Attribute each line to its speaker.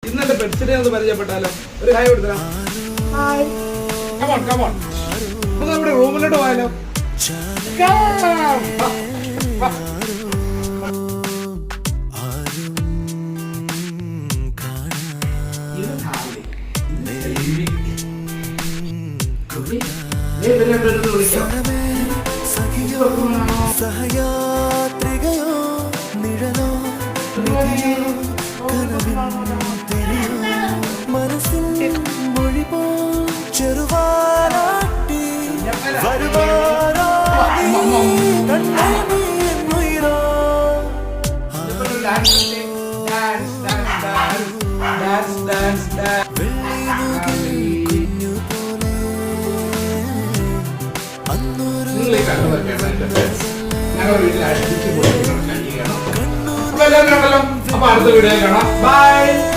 Speaker 1: ഇന്ന് എന്റെ പെറ്റ്സിനെ ഒന്ന് പരിചയപ്പെട്ടാലോ? ഒരു ഹായ് കൊടുത്തരാം. ഹായ്. Come on come on. നമുക്ക് നമ്മുടെ റൂമിലോട്ട് പോയാലോ?
Speaker 2: സഹയാത്രികയോ നിഴലോ മനസ്സിൻ മൊഴി പോ ചെറുവാനാട്ടി വരുവാനോ കുഞ്ഞു പോലെ അന്നൊരു
Speaker 1: അപ്പൊ അടുത്ത വീഡിയോ കാണാം. ബൈ.